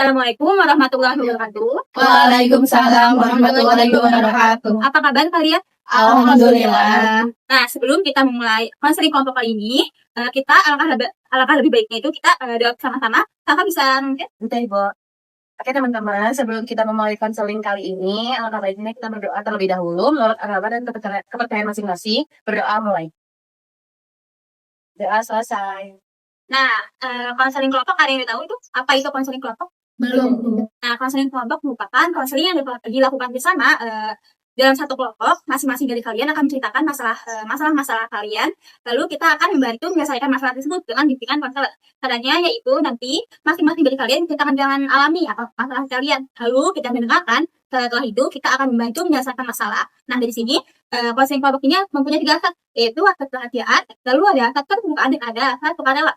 Assalamualaikum warahmatullahi wabarakatuh. Waalaikumsalam warahmatullahi wabarakatuh. Apa kabar kalian? Alhamdulillah. Nah, sebelum kita memulai konseling kelompok kali ini, kita alangkah lebih baiknya itu kita doa sama-sama. Kakak bisa mungkin? Bentar, Ibu. Oke teman-teman, sebelum kita memulai konseling kali ini, alangkah baiknya kita berdoa terlebih dahulu menurut agama dan kepercayaan masing-masing. Berdoa mulai. Doa selesai. Nah, konseling kelompok kalian udah tahu itu apa itu konseling kelompok? Belum. Nah, konseling kelompok merupakan konseling yang dilakukan bersama dalam satu kelompok. Masing-masing dari kalian akan menceritakan masalah-masalah kalian, lalu kita akan membantu menyelesaikan masalah tersebut dengan bimbingan konselor. Caranya yaitu nanti masing-masing dari kalian menceritakan dengan alami apa masalah kalian, lalu kita mendengarkan. Setelah itu kita akan membantu menyelesaikan masalah. Nah, dari sini konseling kelompok ini mempunyai 3 asas, yaitu asas kerahasiaan, lalu ada asas keterbukaan dan ada asas sukarela.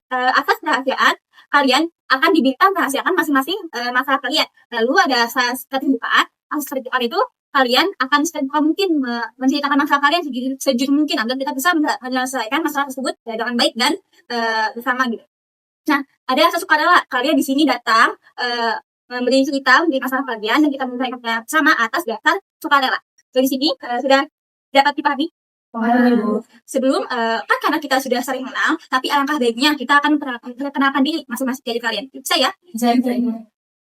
Asas kerahasiaan, kalian akan diminta merahasiakan masing-masing masalah kalian. Lalu ada asas keterbukaan. Asas keterbukaan itu kalian akan seterbuka mungkin menceritakan masalah kalian sejujur mungkin agar kita bisa menyelesaikan masalah tersebut dengan baik dan bersama gitu. Nah, ada asas sukarela. Kalian di sini datang memberi cerita mengenai masalah kalian dan kita menyelesaikannya sama atas dasar sukarela. Dari sini sudah dapat dipahami? Sebelum kan karena kita sudah sering menang, tapi alangkah baiknya kita akan perkenalkan diri masing-masing dari kalian. Bisa ya?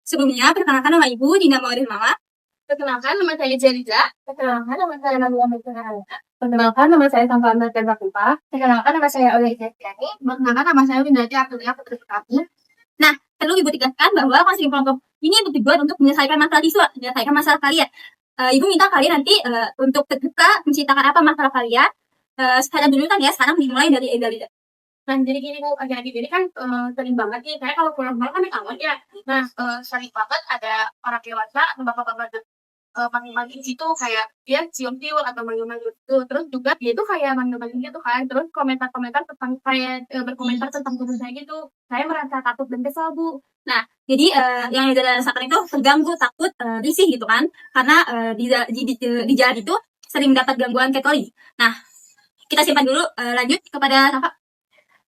Sebelumnya perkenalkan nama Ibu Dina Maureen Mama. Perkenalkan nama saya Jeriza. Perkenalkan nama saya Nadia Mekana. Perkenalkan nama saya Sampai dan Bakupa. Perkenalkan nama saya Oleh Jatiani. Perkenalkan nama saya Windati Abdullah Putri Putri. Nah, perlu Ibu tegaskan bahwa konseling kelompok ini bertujuan untuk menyelesaikan masalah siswa, menyelesaikan masalah kalian. Ibu minta kalian nanti untuk terbuka menceritakan apa masalah kalian. Sekarang dulu kan ya, sekarang dimulai dari Edalida. Nah, jadi gini Bu, adik-adik ini kan sering banget nih, saya kalau pulang malam kan naik angkot ya. Nah, sering banget ada orang dewasa atau bapak-bapak manggil-manggil gitu kayak dia cium-cium atau manggil-manggil gitu. Terus juga dia tuh kayak manggil-manggil gitu kan. Terus komentar-komentar tentang kayak berkomentar tentang tubuh saya gitu. Saya merasa takut dan kesal Bu. Nah, jadi yang Eda rasakan itu terganggu, takut, risih gitu kan. Karena di jalan itu sering mendapat gangguan catcalling. Nah, kita simpan dulu, lanjut kepada Kakak.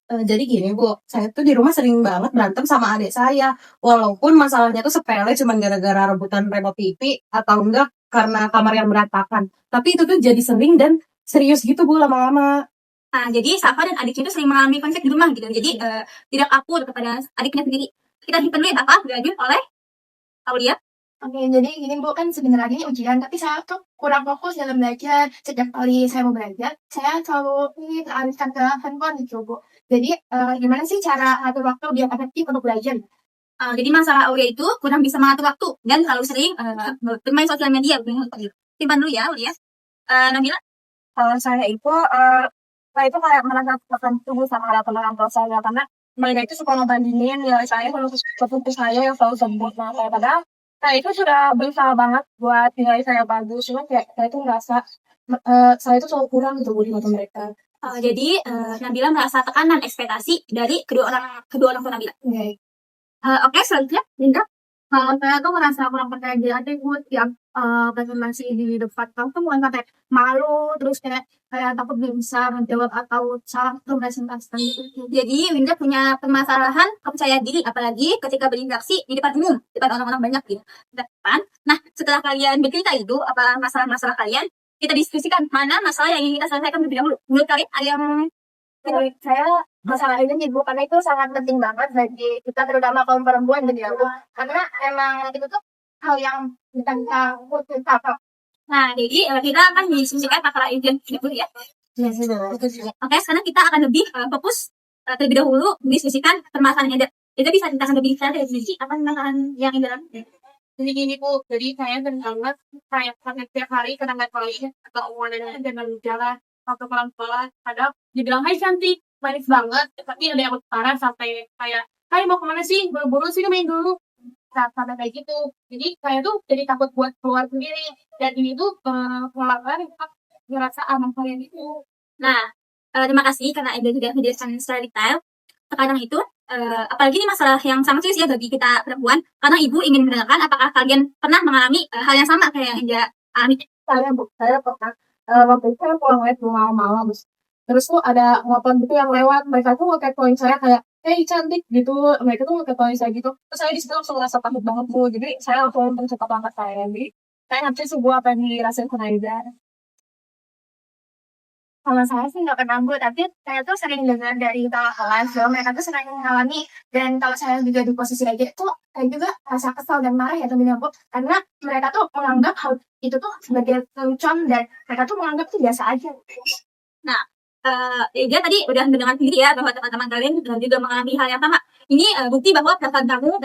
Jadi gini Bu, saya tuh di rumah sering banget berantem sama adik saya. Walaupun masalahnya tuh sepele, cuman gara-gara rebutan remote TV atau enggak karena kamar yang berantakan. Tapi itu tuh jadi sering dan serius gitu Bu lama-lama. Nah, jadi Safa dan adiknya itu sering mengalami konflik di rumah gitu. Jadi tidak akur kepada adiknya sendiri. Kita simpan dulu ya Kakak, dilanjut oleh Aulia. Oke, jadi gini Bu, kan sebenarnya ini ujian, tapi saya tuh kurang fokus dalam belajar. Setiap kali saya mau belajar, saya selalu teralihkan ke handphone gitu Bu. Jadi gimana sih cara atur waktu biar efektif untuk belajar? Jadi masalah Aulia itu kurang bisa mengatur waktu dan terlalu sering bermain sosial media. Simpan dulu ya Aulia. Nabila. Kalau saya itu kayak merasa tertentu sama teman-teman saya karena mereka itu suka ngebandingin nilai saya kalau ke saya yang selalu sempurna sama saya, padahal saya itu sudah berusaha banget buat nilai saya bagus, cuma kayak saya itu merasa saya itu selalu kurang gitu di mata mereka. Jadi Nabila merasa tekanan ekspektasi dari kedua orang tua Nabila. Oke, selanjutnya Linda. Saya tuh merasa kurang percaya diri aja Bu, yang presentasi di depan kamu tuh mulai kayak malu, terus kayak takut belum bisa menjawab atau salah tuh presentasi gitu. Jadi Winda punya permasalahan kepercayaan diri, apalagi ketika berinteraksi di depan umum, di depan orang-orang banyak gitu. Depan. Nah, setelah kalian bercerita itu apa masalah-masalah kalian, kita diskusikan mana masalah yang ingin kita selesaikan terlebih dahulu. Menurut kalian ada yang Menurut saya masalah ini nih Bu, karena itu sangat penting banget bagi kita terutama kaum perempuan gitu ya Bu, karena emang itu tuh hal yang bukan kita. Nah, jadi kita akan diskusikan masalah ujian dulu ya. Oke, sekarang kita akan lebih fokus terlebih dahulu mendiskusikan permasalahan yang ada. Jadi bisa ceritakan lebih detail dari sisi apa permasalahan yang ada. Jadi gini Bu, jadi saya sering banget kayak setiap hari kena catcalling atau omongannya dengan jalan waktu pulang sekolah. Kadang dibilang, hai cantik, manis banget, tapi ada yang parah sampai kayak, hai mau kemana sih, buru-buru sih main dulu. Sampai kayak gitu. Jadi saya tuh jadi takut buat keluar sendiri. Dan ini tuh pengalaman ngerasa aman kalian itu. Nah, terima kasih karena Eda sudah menjelaskan secara detail. Terkadang itu, apalagi ini masalah yang sangat serius ya bagi kita perempuan, karena ibu ingin mendengarkan apakah kalian pernah mengalami hal yang sama kayak yang Eda alami. Saya pernah waktu itu saya pulang les malam-malam, terus tuh ada motor gitu yang lewat, mereka tuh nge-catcalling saya kayak hey cantik gitu, mereka tuh ngeketawain saya gitu, terus saya di situ langsung ngerasa takut banget Bu, jadi saya langsung mencet langkah saya, jadi saya ngerti sih Bu apa yang dirasain Hunaida. Kalau saya sih nggak pernah Bu, tapi saya tuh sering dengar dari kawan-kawan kalau mereka tuh sering mengalami, dan kalau saya juga di posisi kayak gitu tuh, saya juga rasa kesal dan marah ya tentunya Bu, karena mereka tuh menganggap hal itu tuh sebagai lelucon dan mereka tuh menganggap itu biasa aja. Nah, dia tadi udah mendengar sendiri ya bahwa teman-teman kalian juga mengalami hal yang sama. Ini bukti bahwa perasaan kamu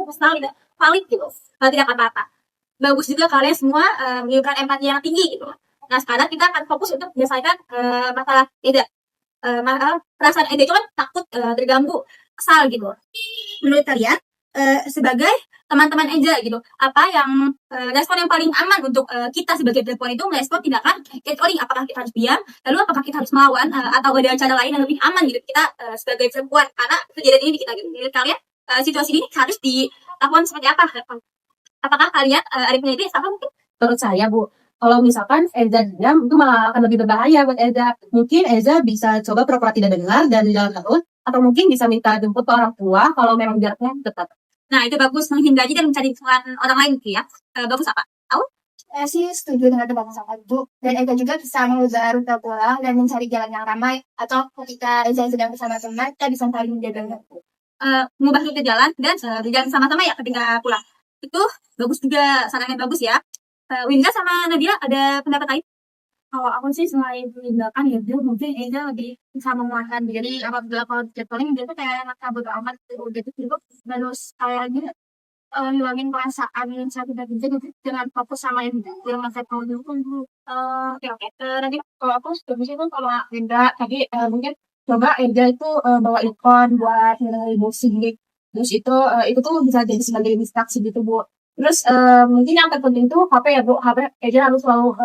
kesal tidak valid gitu, tidak apa-apa. Bagus juga kalian semua menunjukkan empati yang tinggi gitu. Nah, sekarang kita akan fokus untuk menyelesaikan masalah Eda. Perasaan Eda itu kan takut terganggu, kesal gitu. Menurut kalian, sebagai teman-teman Eda gitu, apa yang respon yang paling aman untuk kita sebagai perempuan itu merespon tindakan catcalling? Apakah kita harus diam, lalu apakah kita harus melawan, atau ada cara lain yang lebih aman gitu kita sebagai perempuan? Karena kejadian ini di kita gitu. Menurut kalian, situasi ini harus dilakukan seperti apa? Apakah kalian ada penelitian apa mungkin? Menurut saya Bu, kalau misalkan Eza diam itu malah akan lebih berbahaya buat Eza. Mungkin Eza bisa coba pura-pura tidak dengar dan jalan terus, atau mungkin bisa minta jemput ke orang tua kalau memang jaraknya dekat. Nah, itu bagus, menghindari dan mencari kesalahan orang lain gitu ya. Bagus apa? Saya sih setuju dengan pendapat Bu, dan Eza juga bisa mengubah rute pulang dan mencari jalan yang ramai, atau ketika Eza sedang bersama teman, kita bisa saling menjaga. Mengubah rute jalan dan berjalan sama-sama ya ketika pulang. Itu bagus juga, sarannya bagus ya. Winda sama Nadia ada pendapat lain? Kalau aku sih selain meninggalkan ya, dia mungkin Eza lebih bisa menguatkan diri. Apabila kalau catcalling dia tuh kayak anak kabut amat gitu juga harus kayaknya ngilangin perasaan yang saya tidak bisa gitu, dengan fokus sama yang saya mau dulu. Oke. Nanti kalau aku setuju sih tuh kalau Winda tadi mungkin coba Eza itu bawa ikon buat musik. Terus itu tuh bisa jadi sebagai distraksi gitu Bu. Terus mungkin yang terpenting tuh HP ya Bu. HP Eza harus selalu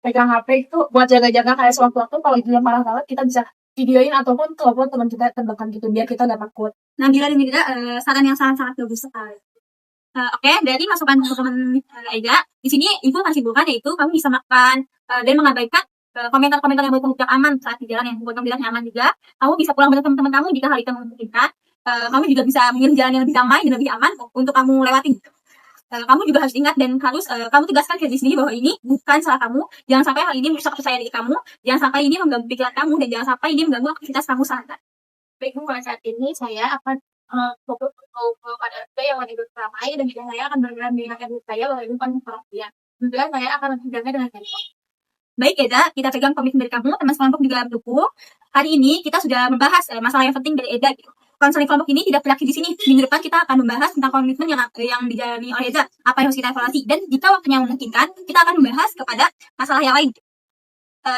pegang HP itu buat jaga-jaga kayak sewaktu-waktu kalau dia marah banget kita bisa videoin ataupun telepon teman kita terdekat gitu biar kita gak takut. Nabila dan Winda saran yang sangat-sangat bagus sekali. Oke, dari masukan teman-teman Ega, di sini info kasih bukan yaitu kamu bisa makan dan mengabaikan komentar-komentar yang membuat kamu aman saat di jalan yang membuat kamu bilang nyaman juga. Kamu bisa pulang bersama teman-teman kamu jika hal itu memungkinkan. Kamu juga bisa memilih jalan yang lebih damai dan lebih aman untuk kamu lewatin. Kamu juga harus ingat dan harus kamu tegaskan ke diri sendiri bahwa ini bukan salah kamu. Jangan sampai hal ini merusak kepercayaan diri kamu. Jangan sampai ini mengganggu pikiran kamu dan jangan sampai ini mengganggu aktivitas kamu sehari-hari. Baik Bu, saat ini saya akan fokus pada saya yang lagi beramai dan juga saya akan bergerak di rakyat saya melalui perhatian. Juga saya akan menjaga dengan handphone. Baik Eda, kita pegang komitmen dari kamu, teman kelompok juga mendukung. Hari ini kita sudah membahas masalah yang penting dari Eda gitu. Konseling kelompok ini tidak berakhir di sini. Minggu depan kita akan membahas tentang komitmen yang dijalani oleh Eda, apa yang harus kita evaluasi. Dan jika waktunya memungkinkan, kita akan membahas kepada masalah yang lain.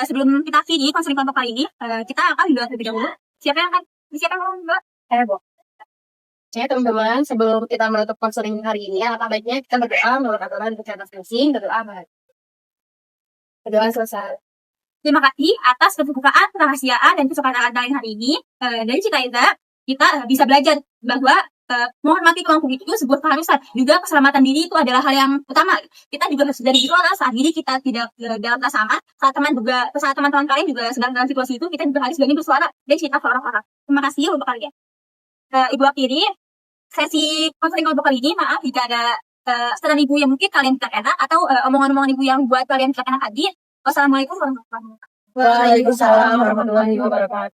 Sebelum kita akhiri konseling kelompok kali ini, kita akan dulu terlebih dahulu. Siapa yang ngomong dulu? Saya Bu. Oke teman-teman, sebelum kita menutup konseling hari ini, alangkah baiknya kita berdoa menurut aturan kesehatan masing-masing, berdoa selesai. Terima kasih atas keterbukaan, kerahasiaan, dan kesukaan kalian hari ini. Dari cerita Eda, kita bisa belajar bahwa menghormati kelompok itu sebuah keharusan. Juga keselamatan diri itu adalah hal yang utama. Kita juga harus dari diri orang saat diri kita tidak dalam rasa aman, saat teman-teman kalian juga sedang dalam situasi itu, kita juga harus berani bersuara dan cerita ke orang-orang. Terima kasih untuk kalian. Ibu akhiri sesi konseling kelompok kali ini. Maaf jika ada saran ibu yang mungkin kalian tidak enak atau omongan-omongan ibu yang buat kalian tidak enak tadi. Wassalamualaikum warahmatullahi wabarakatuh. Waalaikumsalam warahmatullahi wabarakatuh.